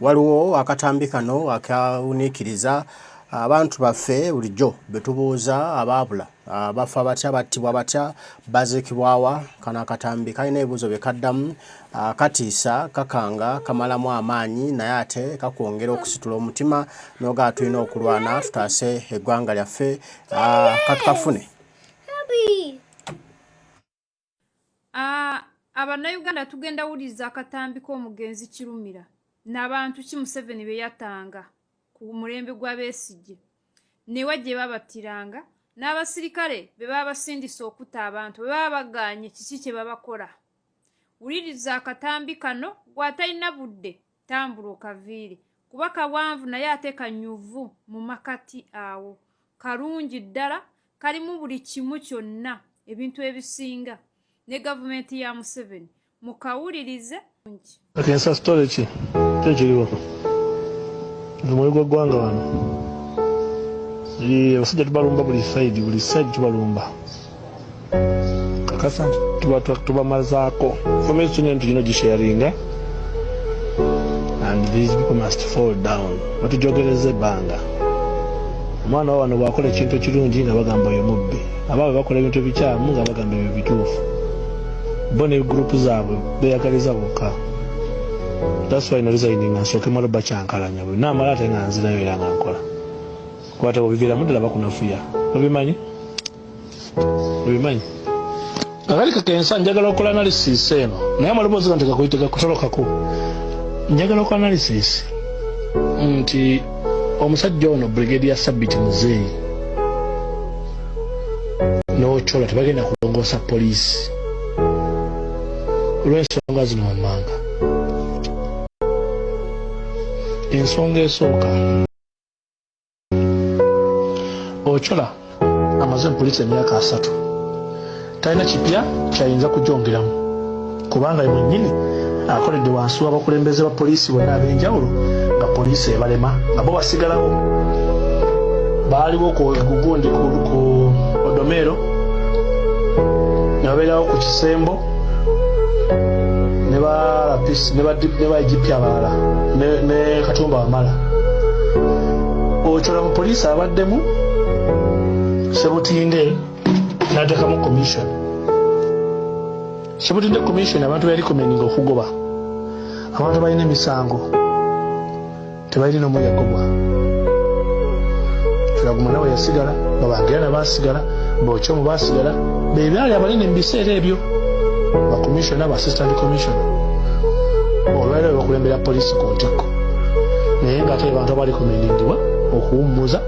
Waliwo akatambi kano akawunikiriza abantu baffe bulijjo betubuuza abaabula bafa batya battibwa batya baziikibwawa. Kano akatambi kalina ebibuuzo bye kaddamu katiisa kakanga kamalamu amaanyi naye ate kakwongera okusitula omutima n'oga tulina okulwana tutaase eggwanga lyaffe katukafune. Abannayuganda tugenda wuliriza akatambi k'omugenzi Kirumira n'abantu ki Museveni be yatanga ku mulembe gwa Besigye newa gye babattiranga n'abasirikale be baba basindisa okutta abantu be baba baganye kiki kye babakola. Wuliriza akatambi kano gwatalina budde tambula okaviire kuba kawanvu naye ate kanyuvu mu makati awo kalungi ddala kalimu buli kimu kyonna ebintu ebisinga ne gavumenti ya Museveni mukawulirize. Akensa story ki tekiriwo omwoyo gw'eggwanga wano abasajja tubalumba buli side tubalumba kakasa tubamazaako information eno tulina gisharinga and these people must fall down batujogereza ebbanga. Omwana wa wano bwakola ekintu ekirungi nga bagamba oyo mubbi, abaabwe bakola ebintu ebikyamu nga bagamba ebyo bituufu. Bo ne gurupu zaabwe beeyagaliza bokka. That's why no resigning nsooke malo bakyankalanya bwe naamala ate nga nzirayo era nga nkola kwata obiviiramu ddala bakunafuya. Obimanyi akali kakensa njagala okola analysis eno naye amaloboozi gano tegakutolokako. Njagala okola analysis nti omusajja ono Brigadier Sabiti Muzeeyi n'Ochola tebagenda kulongoosa poliisi olw'ensonga zino wammanga. Ensonga esooka, Ochola amaze mu poliisi emyaka 3 talina kipya kyayinza kugyongeramu kubanga ye mwennyini akoledde wansi w'abakulembeze ba poliisi bonna ab'enjawulo nga poliisi ebalema nga bo basigalawo. Baaliwo ku gugundi ku Odomero ne babeerawo ku Kisembo ne balapisi ne ba IGP abalala ne Katumba Wamala. Ochola mu poliisi abaddemu Sebutinde n'ateekamu commission. Sebutinde commission abantu bali recommending okugoba abantu balina emisango tebalina omu yagobwa. Tulaguma nawe yasigala babangira basigala Bochomu basigala bebyali abalina mu biseera ebyo ba commissioner ba assistant commissioner olwaleero bakulembera poliisi ku ntikko naye nga ate abantu abali komendingibwa okuwummuza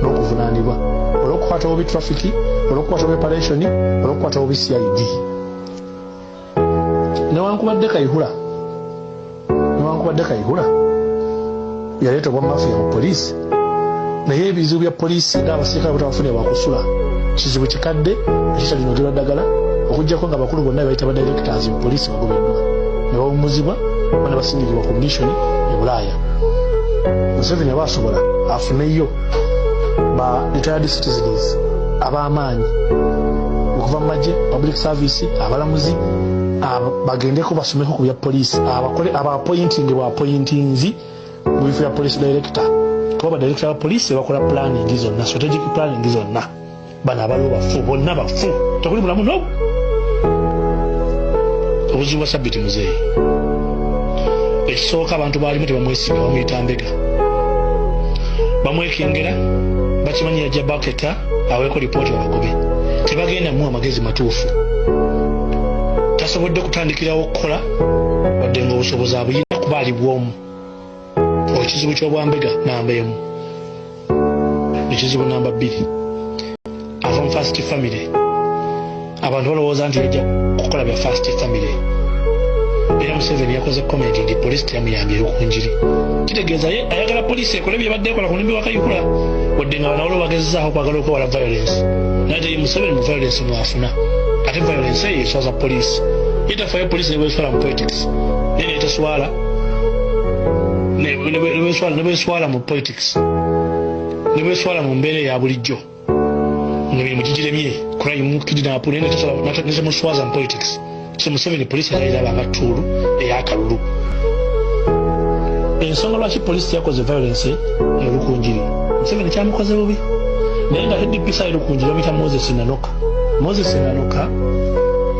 n'okuvunaanibwa olw'okukwata obi traffic, olw'okukwata obi operation, olw'okukwata obi CID. Newankubadde Kayihura yaleeta obwa mafiya mu poliisi naye ebizibu bya poliisi ng'abasirikale batabafunye bakusula kizibu kikadde ekitalinogerwa ddagala okuggyako nga bakulu bonna bayita ba directors mu poliisi bagobeddwa ne bawummuzibwa bana basingibwa ku mission e Bulaaya. Museveni aba asobola afuneyo ba retired citizens ab'amaanyi okuva mu magye, public service, abalamuzi bagendeko basomeko ku bya poliisi aba-appointing bwa-appointinzi mu bifo bya police director kuba badirector ba poliisi bakola planning zonna, strategic planning zonna. Bano abaliwo bafu bonna bafu tekuli mulamu no. Obuzibu bwa Sabiti Muzeeyi ekisooka abantu baalimu tebamwesimba bamuyita mbega bamwekengera bakimanyi yajja baketa aweeko lipooti babagobe tebagenda muwa amagezi matuufu. Tasobodde kutandikirawo okukola wadde nga obusobozi abuyina kuba ali bwomu. Ekizibu ky'obwambega namba emu. Ekizibu namba 2 ava mu first family. Abantu balowooza nti yajja kukola bya first family. Era Museveni yakoze comment nti poliisi teyamuyambye ku njiri. Kitegeeza ye ayagala poliisi ekole bye badde ekola ku mulembe wa Kayihura wadde nga banawolo bagezezaaho kwagala okwewala violence. Naye Museveni mu violence mwafuna. Ate violence eyo eswaza poliisi. Yetafayo poliisi ne bweswala mu politics. Naye netaswala ne bweswala mu politics. Ne bweswala mu mbeera ya bulijjo. N'emirimu gigiremye crime kidnap ne muswaza mu politics. So Museveni poliisi yayiraba nga ttuulu ey'akalulu. ensonga lwaki poliisi yakoze violence erukunjiri Museveni kyamukoze bubi naye nga head pisa erukunjiri bamuyita Moses Nanoka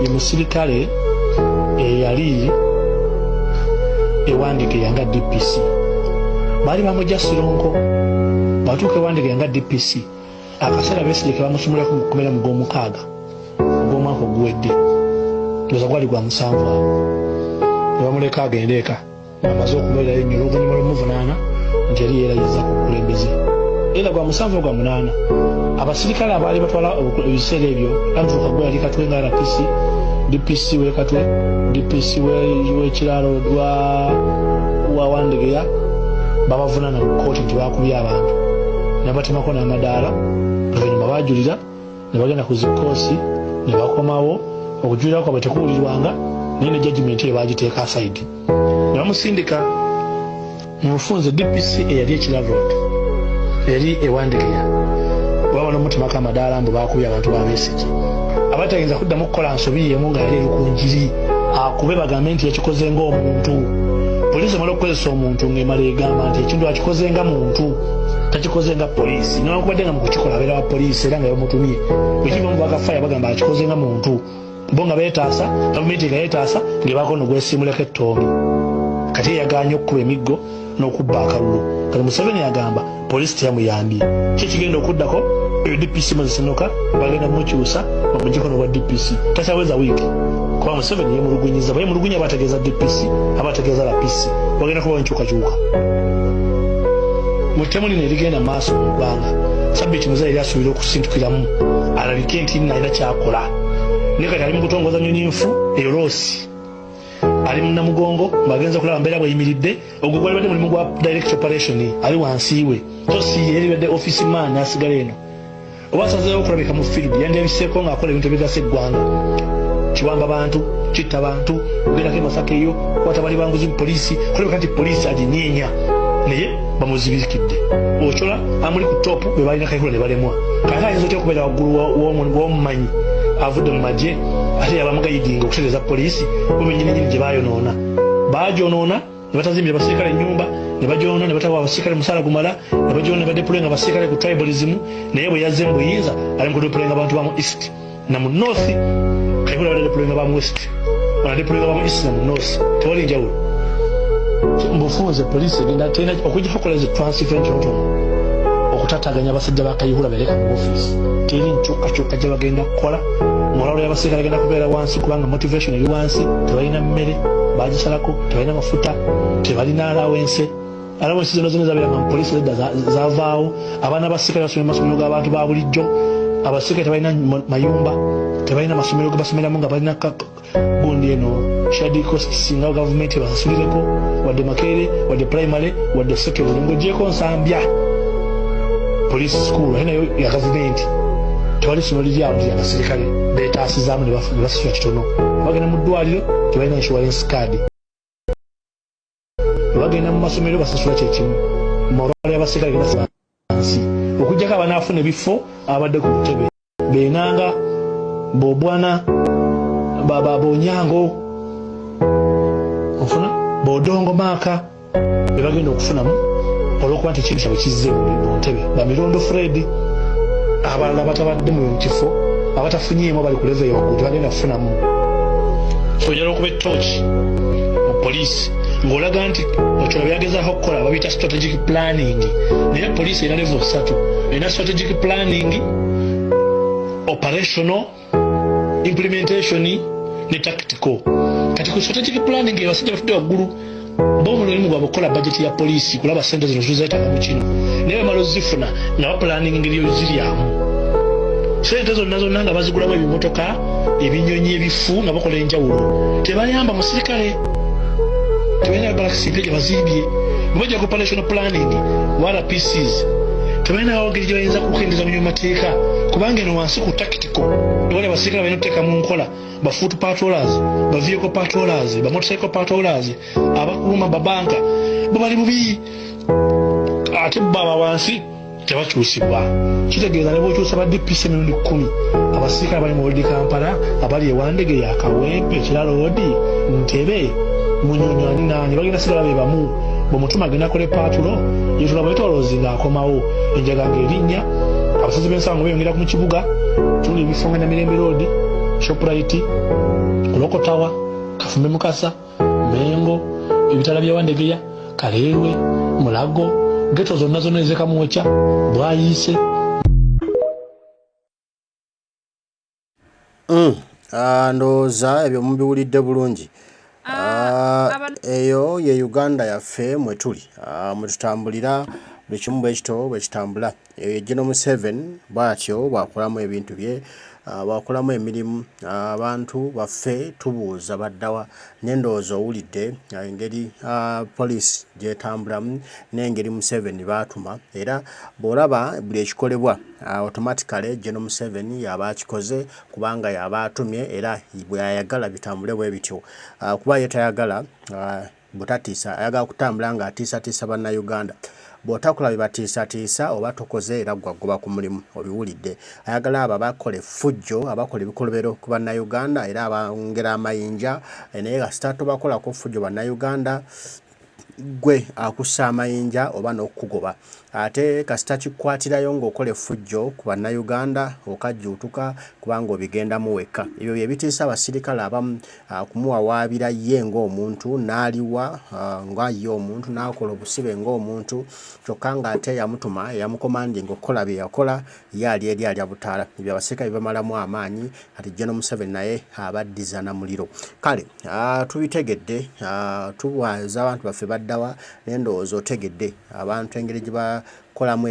ye musirikale eyali ewandike yanga DPC bali bamujja Sironko batuuka ewandike yanga DPC akaseera Besigye ke bamusumulako mu 16 ogw'omwaka oguwedde ndoza gwali gwa 7 awo ne bamuleka agende eka amaze okubeera ennyo oluvannyuma lw'omuvunaana nti yali yeerayiza ku bukulembeze era gwa 7 ogwa 8 abasirikale abaali batwala ebiseera ebyo Andrew Kagwe yali Katwe nga RPC DPC we Katwe DPC w'ekiralo wa Wandegeya babavunaana mu kkooti nti baakubye abantu ne batemako n'amadaala oluvannyuma baajulira ne bagenda ku zikoosi ne bakomawo okujulira kwabwe tekuwulirwanga naye ne judgment eyo baagiteeka aside ne bamusindika mu bufunze DPC eyali ekiralo yali ewandegeya baba n'omutemako amadaala mbu baakubye abantu ba Besigye abatayinza kuddamu kukola nsobi yemu nga yali erukunjiri akube bagambe nti yakikoze ng'omuntu poliisi emala okukozesa omuntu ng'emala egamba nti ekintu akikoze nga muntu takikoze nga poliisi newankubadde nga mu kukikola abeera wa poliisi era nga bamutumye bwekiva mu bakafaya bagamba akikoze nga muntu bo nga beetaasa gavumenti nga yeetaasa ng'ebaako nogwesiimuleko ettongi kati yaganye okukuba emiggo n'okubba akalulu kati Museveni yagamba poliisi teyamuyambye kikigenda okuddako DPC Moses Nanoka bagenda mukyusa bamuggyeko n'obwa DPC takyaweza wiiki kuba Museveni yemulugunyiza bayemulugunya abategeeza DPC abategeeza RPC bagenda kuba enkyukakyuka mu ttemu lino erigenda maaso mu ggwanga Sabbiiti Muzaire yali asuubira okusintukiramu alabike nti nalina kyakola naye kati ali mu kutongoza nnyonyinfu eyo loosi ali mu Namugongo ng'agenza kulaba mbeera bweyimiridde ogwo gwali badde mulimu gwa direct operation ali wansi we so si yali badde office man asigala eno oba asazeewo okulabika mu field yandiabiseeko ng'akola ebintu ebigasa eggwanga kiwamba bantu kitta bantu ogendako emasaka eyo kwata bali banguzi mu poliisi kulabika nti poliisi aginyeenya naye bamuzibikidde ochola amuli ku top bwe balina kayihula ne balemwa kati ayinza otya okubeera waggulu w'omumanyi avudde mu magye ate yabamugayidinga okutereeza poliisi bumenyinenyini gye bayonoona bagyonoona ne batazimbira abasirikale ennyumba ne bagyonoona ne batawa abasirikale musaala gumala ne bagyonoona ne badeployinga abasirikale ku tribalism naye bwe yazze mu buyinza ali mu kudeployinga abantu ba mu east na mu north kayihula badeployinga ba mu west banadeployinga ba mu east na mu north tewali njawulo mbufunze poliisi egenda tena okujja kukola zi transference okutataganya abasajja ba kayihula bereka mu office teri nkyukakyuka gye bagenda kukola mulalo y'abasirikale agenda kubeera wansi kubanga motivation eri wansi tebalina mmere bagisalako tebalina mafuta tebalina allowance zino zabeeranga mu poliisi edda zavaawo abaana abasirikale basomera mu masomero g'abantu ba bulijjo abasirikale tebalina mayumba tebalina masomero ge basomeramu nga balina gundi eno shadi cost singa gavumenti basasulireko wadde Makerere wadde primary wadde secondary ng'ogyeko Nsambya police school nayo ya gavumenti tewali somero lyabo ly'abasirikale beetaasizaamu ne basasula kitono bagenda mu ddwaliro tebalina insurance card bagenda mu masomero basasula kyekimu malwaliro y'abasirikale gendasansi okugyako abanaafuna ebifo abadde ku butebe Benanga Bobwana Bonyango ofuna Bodongo Maaka bebagenda okufunamu olwokuba nti ekintu kyabwe kizze mu ntebe Bamirondo Fred abalala batabadde mu kifo abatafunyeemu bali ku leve yowaggulu tebagenda kufunamu ojala okuba ettooki mu poliisi ng'olaga nti okyola byagezaako okukola babiyita strategic planning naye poliisi erina level 3 erina strategic planning operational implementation ne tactical kati ku strategic planning abasajja batudde waggulu bomulimu gwabwe okukola budget ya poliisi kulaba sente zino zizaetanga mu kino naye bamala ozifuna nga bapulaninga engeri ziryamu sente zonna nga bazigulamu ebimotoka ebinyonyi ebifu nga bakola enjawulo tebayamba musirikale tebalina balakisinte gye bazimbye bwebajja ku operational planning RPCs tebalina ngeri gye bayinza kukendeza mu mateeka kubanga eno wansi ku tactical wali abasirikale balina okuteeka mu nkola ba foot patrollers ba vehicle patrollers ba motorcycle patrollers abakuuma babanka bo bali bubi ate baba wansi tebakyusibwa kitegeeza ne bw'okyusa ba DPC emirundi 10 abasirikale bali mu Old Kampala abali ewandege ya Kawempe Kiralo Road Ntebe Munyonyo ani nani bagenda sigala be bamu bw'omutuma agenda akole paatulo yetula bwetoloozi ng'akomawo enjaga ng'erinnya abasazi b'ensango beeyongera mu kibuga tuli ebifo nga Namirembe Road, Shoprite, Lokotawa, Kafumbe Mukasa, Mengo, ebitala bya Wandegeya, Kalewe, Mulago, geto zonna ez'Kamwokya, Bwayiise. Ndowooza ebyo mubiwulidde bulungi. Eyo ye Uganda yaffe mwe tuli, mwe tutambulira buli kimu bwe kito bwe kitambula. General Museveni bw'atyo bw'akolamu ebintu bye, bw'akolamu emirimu, abantu baffe tubuuza baddawa, n'endowooza owulidde engeri poliisi gyetambulamu n'engeri Museveni baatuma, era bw'olaba buli ekikolebwa automatically General Museveni yaba akikoze kubanga yaba atumye era bw'ayagala bitambule bwe bityo. Kuba ye tayagala butatiisa, ayagala kutambula nga atiisatiisa bannayuganda. Bw'otakola bibatiisatiisa oba tokoze era gwagoba ku mulimu, obiwulidde. Ayagala abo abakola effujjo, abakola ebikolobero ku bannayuganda era abongera amayinja, naye kasita tobakolako ffujjo bannayuganda gwe akussa amayinja oba n'okugoba. Ate kasita kikwatirayo ng'okola effujjo ku bannayuganda okajjuutuka kubanga obigendamu wekka. Ebyo bye bitiisa abasirikale abamu kumuwawaabira ye ng'omuntu n'aliwa nga ye omuntu n'akola obusibe ng'omuntu kyokka ng'ate yamutuma yamukomandinga okukola bye yakola ye ali eri alya butaala. Ebyo abasirikale bamalamu amaanyi ati General Museveni naye abaddiza na muliro. Kale tubitegedde, tubaza abantu baffe baddawa n'endowooza otegedde abantu engeri gye bakolamu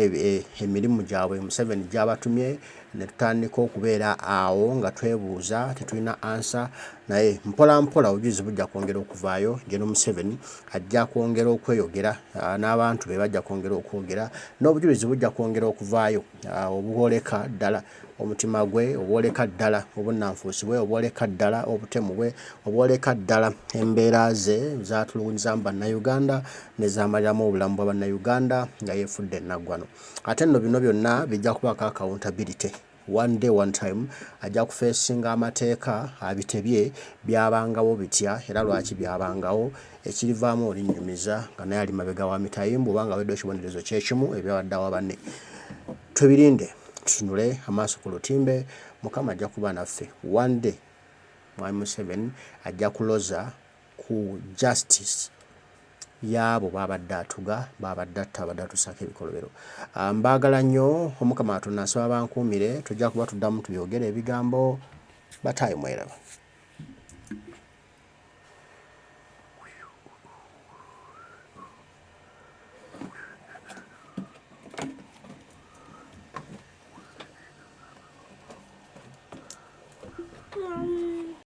emirimu gyabwe Museveni gy'abatumye, ne tutandika okubeera awo nga twebuuza tetulina ansa, naye mpola mpola obujulizi bujja kwongera okuvaayo. General Museveni ajja kwongera okweyogera, n'abantu be bajja kwongera okwogera, n'obujulizi bujja kwongera okuvaayo obwoleka ddala omutima gwe, obwoleka ddala obunnanfuusi bwe, obwoleka ddala obutemu bwe, obwoleka ddala embeera ze zatulugunyizamu bannayuganda ne zaamaliramu obulamu bwa bannayuganda nga yeefudde ennaggwano. Ate nno bino byonna bijja kubako accountability. One day one time ajja kufeesinga amateeka abitebye byabangawo bitya era lwaki byabangawo, ekirivaamu olinnyumiza nga naye ali mabega wa mitayimbu oba nga wedde ekibonerezo kyekimu ebyabaddawa banne. Twebirinde tutunule amaaso ku lutimbe, Mukama ajja kuba naffe. One day Mwami Museveni ajja kuloza ku justice yaabo babadde atuga, babadde atta, babadde atusako ebikolobero. Mbaagala nnyo, Omukama Katonda nsaba bankuumire, tujja kuba tuddamu tubyogera ebigambo. Bataayi mweraba.